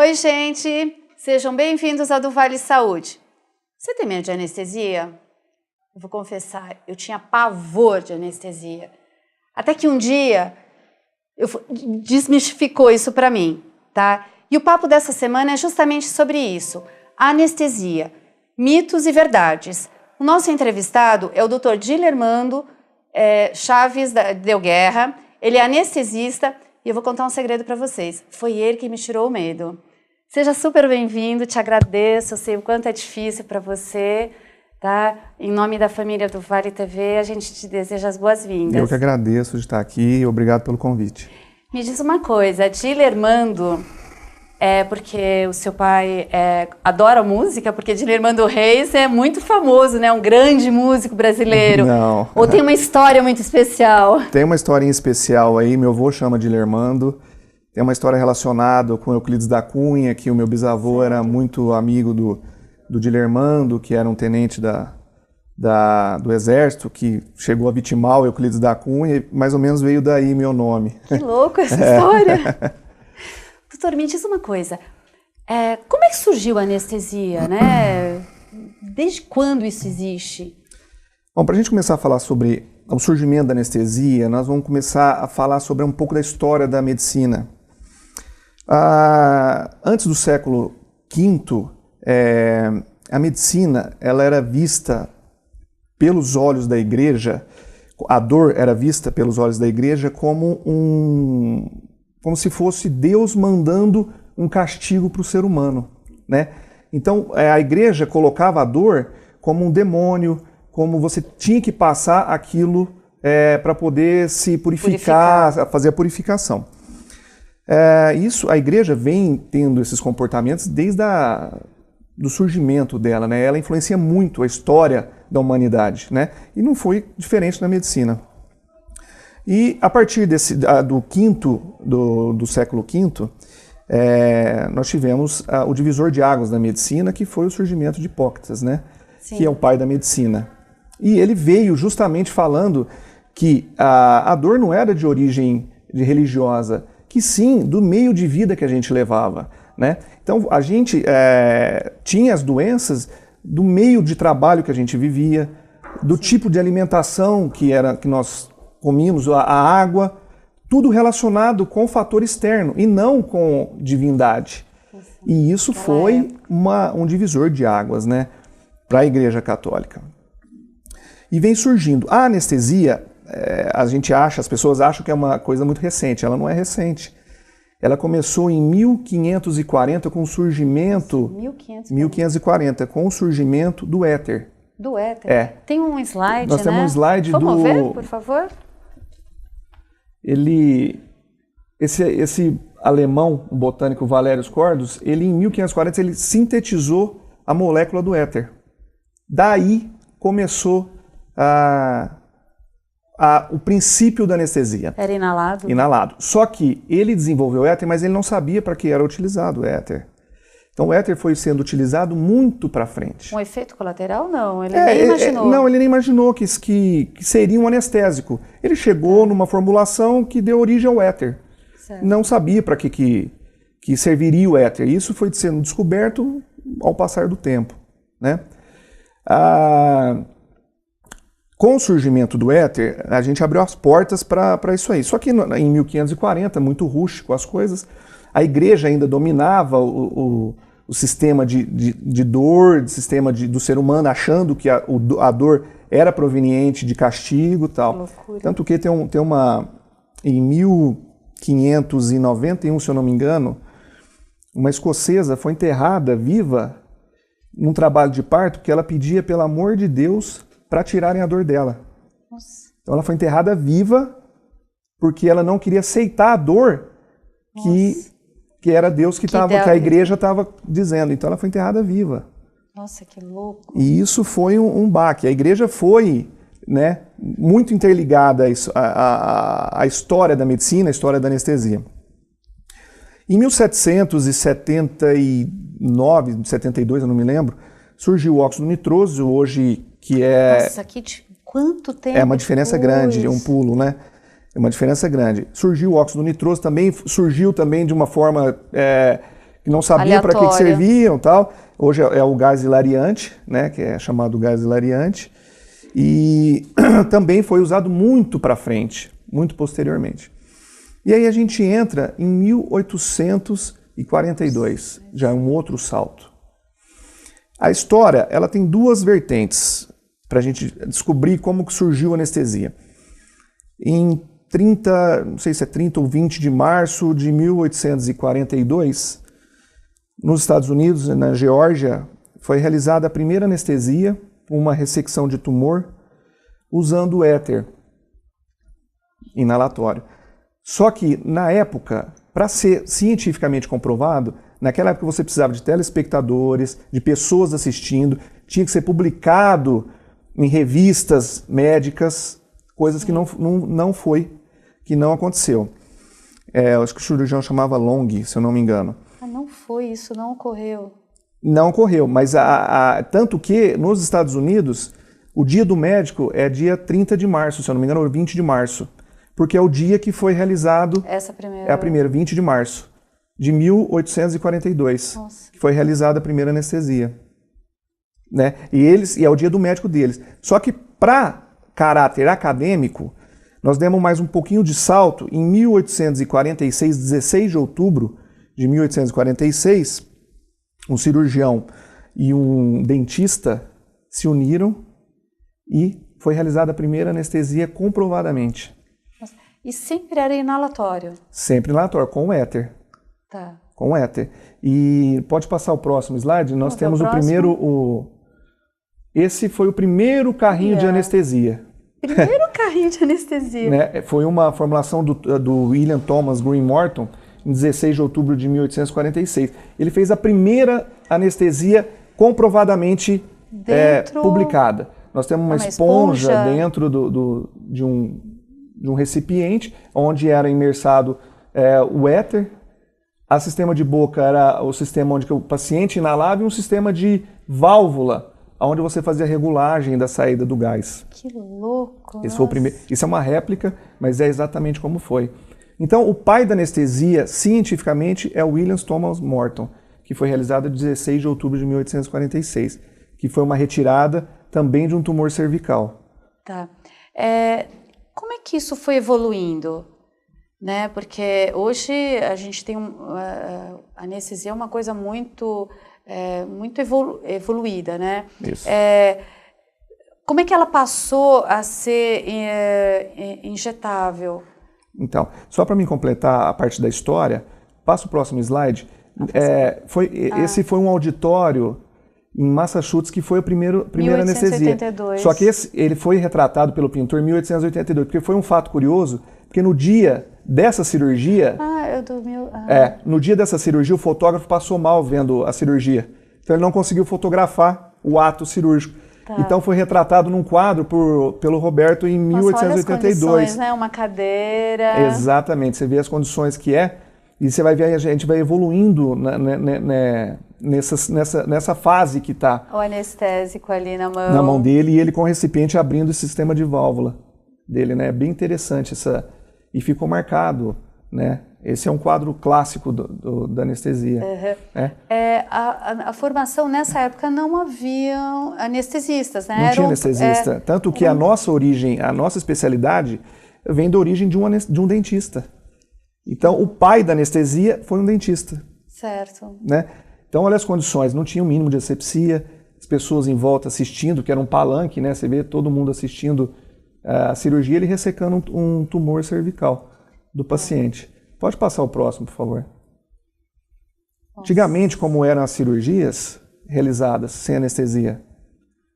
Oi, gente! Sejam bem-vindos ao do Vale Saúde. Você tem medo de anestesia? Eu vou confessar, eu tinha pavor de anestesia. Até que um dia desmistificou isso para mim, tá? E o papo dessa semana é justamente sobre isso, a anestesia, mitos e verdades. O nosso entrevistado é o Dr. Dilermando Chaves Deu Guerra, ele é anestesista e eu vou contar um segredo para vocês, foi ele que me tirou o medo. Seja super bem-vindo, te agradeço, eu sei o quanto é difícil para você, tá? Em nome da família do Vale TV, a gente te deseja as boas-vindas. Eu que agradeço de estar aqui e obrigado pelo convite. Me diz uma coisa, Dilermando, porque o seu pai adora música, porque Dilermando Reis é muito famoso, né? Um grande músico brasileiro. Não. Ou tem uma história muito especial? Tem uma historinha especial aí, meu avô chama Dilermando. Tem uma história relacionada com Euclides da Cunha, que o meu bisavô era muito amigo do Dilermando, que era um tenente do exército, que chegou a vitimar o Euclides da Cunha, e mais ou menos veio daí meu nome. Que louco essa história! Doutor, me diz uma coisa, como é que surgiu a anestesia, né? Desde quando isso existe? Bom, para a gente começar a falar sobre o surgimento da anestesia, nós vamos começar a falar sobre um pouco da história da medicina. Antes do século V, a medicina ela era vista pelos olhos da igreja, a dor era vista pelos olhos da igreja como se fosse Deus mandando um castigo para o ser humano, né? Então a igreja colocava a dor como um demônio, como você tinha que passar aquilo para poder se purificar, fazer a purificação. Isso, a igreja vem tendo esses comportamentos desde do surgimento dela, né? Ela influencia muito a história da humanidade, né? E não foi diferente na medicina. E a partir do século V, nós tivemos o divisor de águas da medicina, que foi o surgimento de Hipócrates, né? Sim. Que é o pai da medicina. E ele veio justamente falando que a dor não era de origem religiosa, que sim, do meio de vida que a gente levava, né? Então a gente tinha as doenças do meio de trabalho que a gente vivia, do tipo de alimentação que nós comíamos, a água, tudo relacionado com o fator externo e não com divindade. E isso foi um divisor de águas, né, para a Igreja Católica. E vem surgindo. A anestesia, as pessoas acham que é uma coisa muito recente. Ela não é recente. Ela começou em 1540 com o surgimento... 1540, com o surgimento do éter. Do éter? Tem um slide, Nós temos um slide Vamos ver, por favor? Esse alemão, o botânico Valerius Cordus, ele em 1540 ele sintetizou a molécula do éter. Daí começou o princípio da anestesia. Era inalado? Inalado. Só que ele desenvolveu o éter, mas ele não sabia para que era utilizado o éter. Então o éter foi sendo utilizado muito para frente. Um efeito colateral? Não, ele nem imaginou. Não, ele nem imaginou que seria um anestésico. Ele chegou numa formulação que deu origem ao éter. Certo. Não sabia para que serviria o éter. Isso foi sendo descoberto ao passar do tempo, né? Com o surgimento do éter, a gente abriu as portas para isso aí. Só que em 1540, muito rústico as coisas, a igreja ainda dominava o sistema de dor, o sistema do ser humano, achando que a dor era proveniente de castigo e tal. Tanto que em 1591, se eu não me engano, uma escocesa foi enterrada viva num trabalho de parto que ela pedia, pelo amor de Deus, para tirarem a dor dela. Nossa. Então ela foi enterrada viva porque ela não queria aceitar a dor que era Deus que a igreja estava dizendo. Então ela foi enterrada viva. Nossa, que louco. E isso foi um baque. A igreja foi, né, muito interligada à história da medicina, à história da anestesia. Em 1779, 72, eu não me lembro, surgiu o óxido nitroso, hoje que é... Nossa, quanto tempo? É uma diferença grande, é um pulo, né? É uma diferença grande. Surgiu o óxido nitroso, surgiu também de uma forma que não sabiam para que serviam, tal. Hoje é o gás hilariante, né, que é chamado gás hilariante, e também foi usado muito para frente, muito posteriormente. E aí a gente entra em 1842, já é um outro salto. A história, ela tem duas vertentes para a gente descobrir como que surgiu a anestesia. Em 30, não sei se é 30 ou 20 de março de 1842, nos Estados Unidos, na Geórgia, foi realizada a primeira anestesia, uma ressecção de tumor, usando o éter inalatório. Só que, na época, para ser cientificamente comprovado, naquela época você precisava de telespectadores, de pessoas assistindo, tinha que ser publicado em revistas médicas, coisas que não foi, que não aconteceu. Acho que o cirurgião chamava Long, se eu não me engano. Não foi, isso não ocorreu. Não ocorreu, mas tanto que nos Estados Unidos, o dia do médico é dia 30 de março, se eu não me engano, ou 20 de março. Porque é o dia que foi realizado... Essa primeira... É a primeira, 20 de março de 1842. Nossa. Que foi realizada a primeira anestesia. Né? E é o dia do médico deles. Só que para caráter acadêmico, nós demos mais um pouquinho de salto. Em 1846, 16 de outubro de 1846, um cirurgião e um dentista se uniram e foi realizada a primeira anestesia comprovadamente. E sempre era inalatório? Sempre inalatório, com o éter. Tá. Com o éter. E pode passar o próximo slide? Nós temos o primeiro... Esse foi o primeiro carrinho de anestesia. Primeiro carrinho de anestesia. Né? Foi uma formulação do William Thomas Green Morton, em 16 de outubro de 1846. Ele fez a primeira anestesia comprovadamente publicada. Nós temos uma esponja dentro de um recipiente, onde era imersado o éter. O sistema de boca era o sistema onde o paciente inalava e um sistema de válvula, onde você fazia a regulagem da saída do gás. Que louco! Esse foi o primeiro. Isso é uma réplica, mas é exatamente como foi. Então, o pai da anestesia, cientificamente, é o William Thomas Morton, que foi realizado em 16 de outubro de 1846, que foi uma retirada também de um tumor cervical. Tá. Como é que isso foi evoluindo? Né? Porque hoje a gente tem a anestesia é uma coisa muito evoluída, né? Isso. Como é que ela passou a ser injetável? Então, só para me completar a parte da história, passa o próximo slide. Esse foi um auditório em Massachusetts que foi a primeira 1882. anestesia. Só que ele foi retratado pelo pintor em 1882, porque foi um fato curioso, porque no dia dessa cirurgia... no dia dessa cirurgia, o fotógrafo passou mal vendo a cirurgia. Então ele não conseguiu fotografar o ato cirúrgico. Tá. Então foi retratado num quadro pelo Roberto em 1882. Olha as condições, né? Uma cadeira. Exatamente, você vê as condições que e você vai ver, a gente vai evoluindo nessa fase que está. O anestésico ali na mão. Na mão dele e ele com o recipiente abrindo o sistema de válvula dele, né? É bem interessante e ficou marcado, né? Esse é um quadro clássico da anestesia. Uhum. A formação nessa época não haviam anestesistas, né? Não tinha anestesista. Tanto que a nossa origem, a nossa especialidade vem da origem de um dentista. Então, o pai da anestesia foi um dentista. Certo. Né? Então, olha as condições. Não tinha o mínimo de asepsia, as pessoas em volta assistindo, que era um palanque, né? Você vê todo mundo assistindo a cirurgia, ele ressecando um tumor cervical do paciente. Pode passar o próximo, por favor. Nossa. Antigamente, como eram as cirurgias realizadas sem anestesia?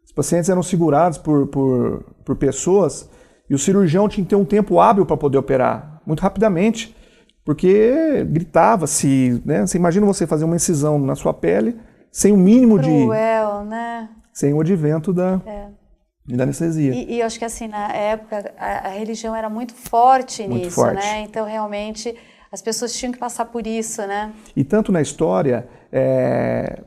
Os pacientes eram segurados por pessoas e o cirurgião tinha que ter um tempo hábil para poder operar, muito rapidamente, porque gritava-se, né? Você imagina você fazer uma incisão na sua pele sem o mínimo cruel, né? Sem o advento da anestesia. E eu acho que assim, na época, a religião era muito forte nisso, né? Então, realmente, as pessoas tinham que passar por isso, né? E tanto na história,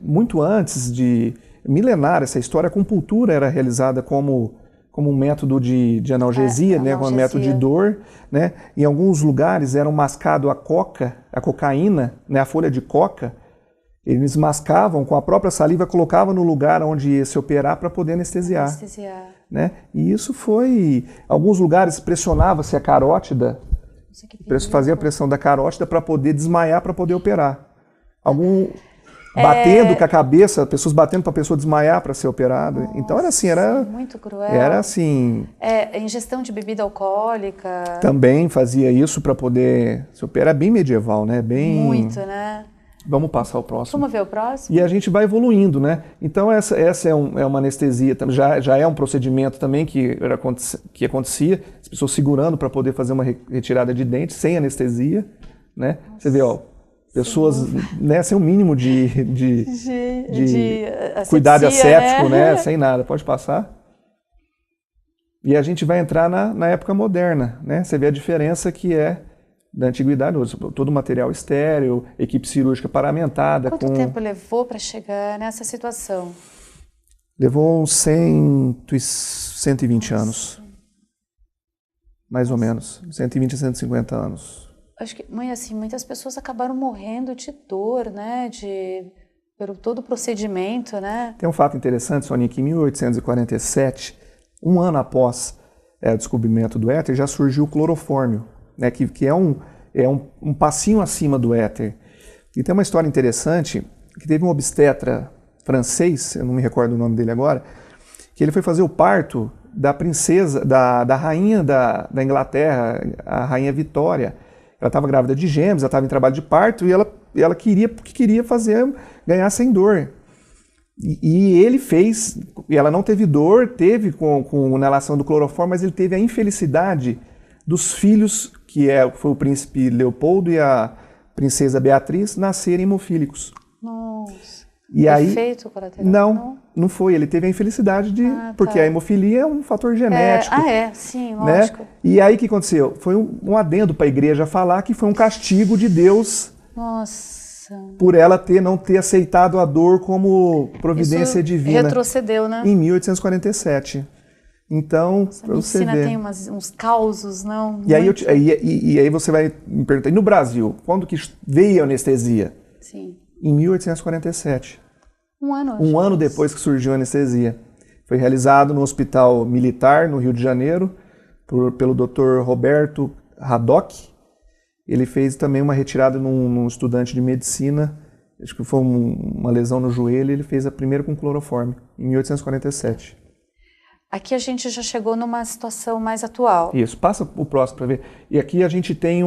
muito antes de milenar, essa história, a acupuntura era realizada como um método de analgesia, né? Como um método de dor, né? Em alguns lugares eram mascado a cocaína, né? A folha de coca, Eles mascavam com a própria saliva, colocavam no lugar onde ia se operar para poder anestesiar. Né? E isso foi... Alguns lugares pressionava-se a carótida, fazia a pressão da carótida para poder desmaiar, para poder operar. Batendo com a cabeça, pessoas batendo para a pessoa desmaiar para ser operada. Nossa, então era assim, muito cruel. Era assim... ingestão de bebida alcoólica. Também fazia isso para poder se operar. Era bem medieval, né? Muito, né? Vamos passar o próximo. Vamos ver o próximo? E a gente vai evoluindo, né? Então essa é uma anestesia, já é um procedimento também que acontecia, as pessoas segurando para poder fazer uma retirada de dente sem anestesia, né? Nossa. Você vê, ó, pessoas, né, sem o mínimo de cuidado asséptico, né? Sem nada, pode passar. E a gente vai entrar na época moderna, né? Você vê a diferença que é da antiguidade, todo o material estéril, equipe cirúrgica paramentada. Quanto tempo levou para chegar nessa situação? Levou uns 120 anos, mais ou menos, 120 a 150 anos. Acho que, mãe, assim, muitas pessoas acabaram morrendo de dor, né, pelo todo o procedimento, né? Tem um fato interessante, Soninha, que em 1847, um ano após o descobrimento do éter, já surgiu o clorofórmio, né, que é um passinho acima do éter. E tem uma história interessante, que teve um obstetra francês, eu não me recordo o nome dele agora, que ele foi fazer o parto da princesa, da rainha da Inglaterra, a rainha Vitória. Ela estava grávida de gêmeos, ela estava em trabalho de parto e ela queria ganhar sem dor. E ele fez, e ela não teve dor, teve com inalação do clorofórmio, mas ele teve a infelicidade dos filhos, foi o príncipe Leopoldo e a princesa Beatriz, nascerem hemofílicos. Nossa. E aí, efeito colateral? Não foi. Ele teve a infelicidade porque a hemofilia é um fator genético. Sim, lógico. Né? E aí o que aconteceu? Foi um adendo para a igreja falar que foi um castigo de Deus. Nossa. Por ela não ter aceitado a dor como providência isso divina. Retrocedeu, né? Em 1847. Então, para você ver. A medicina tem uns causos, não? E aí você vai me perguntar, e no Brasil, quando que veio a anestesia? Sim. Em 1847. Um ano depois que surgiu a anestesia. Foi realizado no Hospital Militar, no Rio de Janeiro, pelo Dr. Roberto Haddock. Ele fez também uma retirada num estudante de medicina, acho que foi uma lesão no joelho, ele fez a primeira com clorofórmio, em 1847. Aqui a gente já chegou numa situação mais atual. Isso, passa o próximo para ver. E aqui a gente tem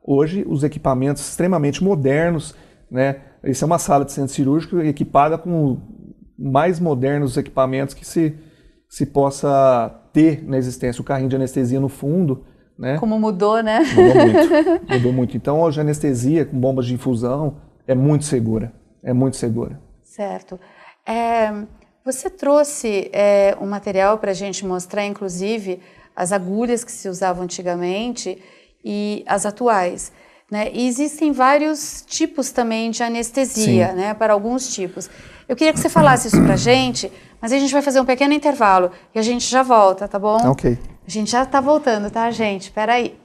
hoje os equipamentos extremamente modernos, né? Isso é uma sala de centro cirúrgico equipada com mais modernos equipamentos que se possa ter na existência. O carrinho de anestesia no fundo, né? Como mudou, né? Mudou muito. Então hoje a anestesia com bombas de infusão é muito segura. É muito segura. Certo. Você trouxe um material para a gente mostrar, inclusive, as agulhas que se usavam antigamente e as atuais. Né? E existem vários tipos também de anestesia, né? Para alguns tipos. Eu queria que você falasse isso para a gente, mas a gente vai fazer um pequeno intervalo e a gente já volta, tá bom? Ok. A gente já está voltando, tá, gente? Espera aí.